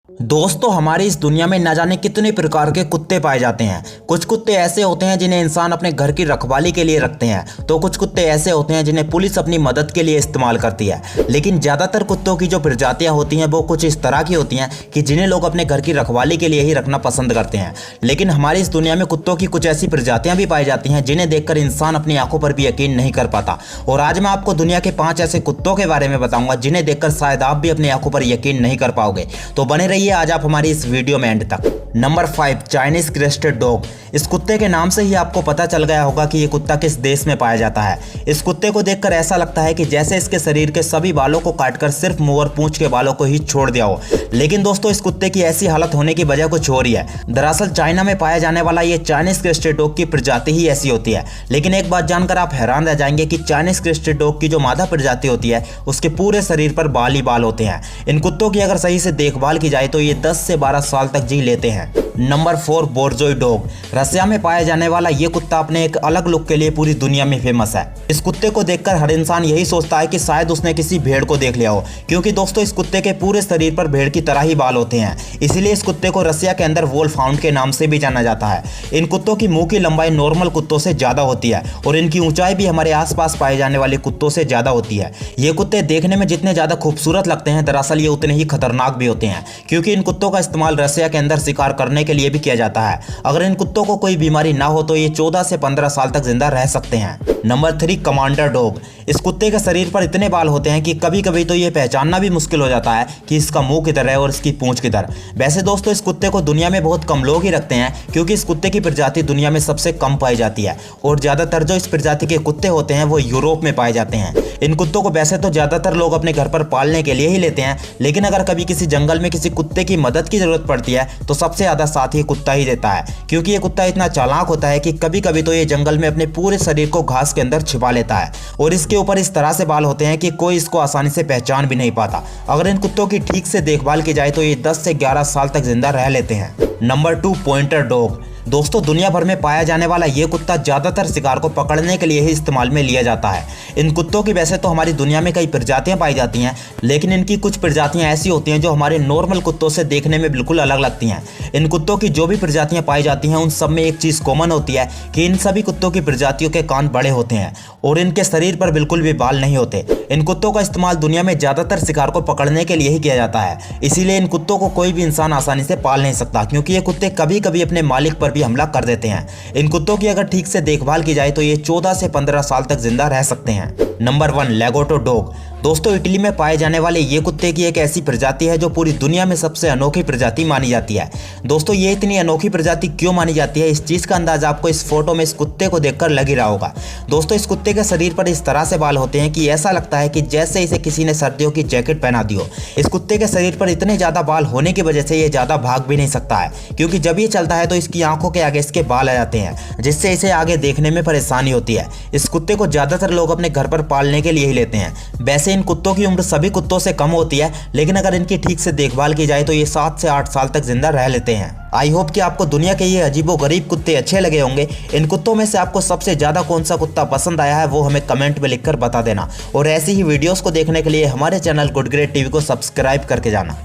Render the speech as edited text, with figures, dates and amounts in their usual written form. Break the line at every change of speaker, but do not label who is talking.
दोस्तों हमारी इस दुनिया में न जाने कितने प्रकार के कुत्ते पाए जाते हैं। कुछ कुत्ते ऐसे होते हैं जिन्हें इंसान अपने घर की रखवाली के लिए रखते हैं, तो कुछ कुत्ते ऐसे होते हैं जिन्हें पुलिस अपनी मदद के लिए इस्तेमाल करती है। लेकिन ज़्यादातर कुत्तों की जो प्रजातियां होती हैं वो कुछ इस तरह की होती हैं कि जिन्हें लोग अपने घर की रखवाली के लिए ही रखना पसंद करते हैं। लेकिन हमारी इस दुनिया में कुत्तों की कुछ ऐसी प्रजातियां भी पाई जाती हैं जिन्हें देखकर इंसान अपनी आंखों पर भी यकीन नहीं कर पाता। और आज मैं आपको दुनिया के 5 ऐसे कुत्तों के बारे में बताऊंगा जिन्हें देखकर शायद आप भी अपनी आंखों पर यकीन नहीं कर पाओगे। तो बने रहिए आज आप हमारी इस वीडियो में एंड तक। Number 5, Chinese crested dog. इस कुत्ते के नाम से ही आपको पता चल गया होगा कि ये कुत्ता किस देश में पाया जाता है। इस कुत्ते को देखकर ऐसा लगता है कि जैसे इसके शरीर के सभी बालों को काटकर सिर्फ मुंह और पूंछ के बालों को ही छोड़ दिया हो। लेकिन दोस्तों इस कुत्ते की ऐसी हालत होने की वजह कुछ और ही है। दरअसल चाइना में पाया जाने वाला ये चाइनीज क्रेस्टेड डॉग की प्रजाति ही ऐसी होती है। लेकिन एक बात जानकर आप हैरान रह जाएंगे कि चाइनीज क्रेस्टेड डॉग की जो मादा प्रजाति होती है उसके पूरे शरीर पर बाल ही बाल होते हैं। इन कुत्तों की अगर सही से देखभाल की जाए तो ये 10 से 12 साल तक जी लेते हैं। Number 4, बोर्जोई dog. रसिया में पाया जाने वाला ये कुत्ता अपने एक अलग लुक के लिए पूरी दुनिया में फेमस है। इस कुत्ते को देखकर हर इंसान यही सोचता है कि शायद उसने किसी भेड़ को देख लिया हो, क्योंकि दोस्तों इस कुत्ते के पूरे शरीर पर भेड़ की तरह ही बाल होते हैं। इसीलिए इस कुत्ते को रसिया के अंदर वोल्फ हाउंड के नाम से भी जाना जाता है। इन कुत्तों की मुंह की लंबाई नॉर्मल कुत्तों से ज्यादा होती है और इनकी ऊंचाई भी हमारे आसपास पाए जाने वाले कुत्तों से ज्यादा होती है। ये कुत्ते देखने में जितने ज्यादा खूबसूरत लगते हैं दरअसल ये उतने ही खतरनाक भी होते हैं, क्योंकि इन कुत्तों का इस्तेमाल रसिया के अंदर शिकार करने के लिए भी किया जाता है। अगर इन कुत्तों को कोई बीमारी ना हो तो ये 14 से 15 साल तक जिंदा रह सकते हैं। Number 3, commander dog. इस कुत्ते के शरीर पर इतने बाल होते हैं कि कभी कभी तो ये पहचानना भी मुश्किल हो जाता है कि इसका मुंह किधर है और इसकी पूंछ किधर। वैसे दोस्तों इस कुत्ते को दुनिया में बहुत कम लोग ही रखते हैं, क्योंकि इस कुत्ते की प्रजाति दुनिया में सबसे कम पाई जाती है और ज्यादातर जो इस प्रजाति के कुत्ते होते हैं वो यूरोप में पाए जाते हैं। इन कुत्तों को वैसे तो ज्यादातर लोग अपने घर पर पालने के लिए ही लेते हैं, लेकिन अगर कभी किसी जंगल में किसी कुत्ते की मदद की जरूरत पड़ती है तो सबसे ज्यादा साथ ही कुत्ता ही देता है, क्योंकि ये कुत्ता इतना चालाक होता है कि कभी कभी तो ये जंगल में अपने पूरे शरीर को घास के अंदर छिपा लेता है और इसके ऊपर इस तरह से बाल होते हैं कि कोई इसको आसानी से पहचान भी नहीं पाता। अगर इन कुत्तों की ठीक से देखभाल की जाए तो ये 10 से 11 साल तक जिंदा रह लेते हैं। Number 2, pointer dog. दोस्तों दुनिया भर में पाया जाने वाला ये कुत्ता ज्यादातर शिकार को पकड़ने के लिए ही इस्तेमाल में लिया जाता है। इन कुत्तों की वैसे तो हमारी दुनिया में कई प्रजातियां पाई जाती हैं, लेकिन इनकी कुछ प्रजातियां ऐसी होती हैं जो हमारे नॉर्मल कुत्तों से देखने में बिल्कुल अलग लगती हैं। इन कुत्तों की जो भी प्रजातियां पाई जाती हैं उन सब में एक चीज कॉमन होती है कि इन सभी कुत्तों की प्रजातियों के कान बड़े होते हैं और इनके शरीर पर बिल्कुल भी बाल नहीं होते। इन कुत्तों का इस्तेमाल दुनिया में ज्यादातर शिकार को पकड़ने के लिए ही किया जाता है। इसीलिए इन कुत्तों को कोई भी इंसान आसानी से पाल नहीं सकता, क्योंकि ये कुत्ते कभी कभी अपने मालिक पर भी हमला कर देते हैं। इन कुत्तों की अगर ठीक से देखभाल की जाए तो ये 14 से 15 साल तक जिंदा रह सकते हैं। Number 1, Lagotto dog. दोस्तों इटली में पाए जाने वाले ये कुत्ते की एक ऐसी प्रजाति है जो पूरी दुनिया में सबसे अनोखी प्रजाति मानी जाती है। दोस्तों ये इतनी अनोखी प्रजाति क्यों मानी जाती है, इस चीज का अंदाजा आपको इस फोटो में इस कुत्ते को देखकर लग ही रहा होगा। दोस्तों इस कुत्ते के शरीर पर इस तरह से बाल होते हैं कि ऐसा लगता है कि जैसे इसे किसी ने सर्दियों की जैकेट पहना दी हो। इस कुत्ते के शरीर पर इतने ज्यादा बाल होने की वजह से ये ज्यादा भाग भी नहीं सकता है, क्योंकि जब ये चलता है तो इसकी आंखों के आगे इसके बाल आ जाते हैं, जिससे इसे आगे देखने में परेशानी होती है। इस कुत्ते को ज्यादातर लोग अपने घर पर पालने के लिए ही लेते हैं। वैसे इन कुत्तों की उम्र सभी कुत्तों से कम होती है, लेकिन अगर इनकी ठीक से देखभाल की जाए तो ये 7 से 8 साल तक जिंदा रह लेते हैं। आई होप कि आपको दुनिया के ये अजीबो गरीब कुत्ते अच्छे लगे होंगे। इन कुत्तों में से आपको सबसे ज्यादा कौन सा कुत्ता पसंद आया है वो हमें कमेंट में लिखकर बता देना, और ऐसी ही वीडियोस को देखने के लिए हमारे चैनल गुड ग्रेड टीवी को सब्सक्राइब करके जाना।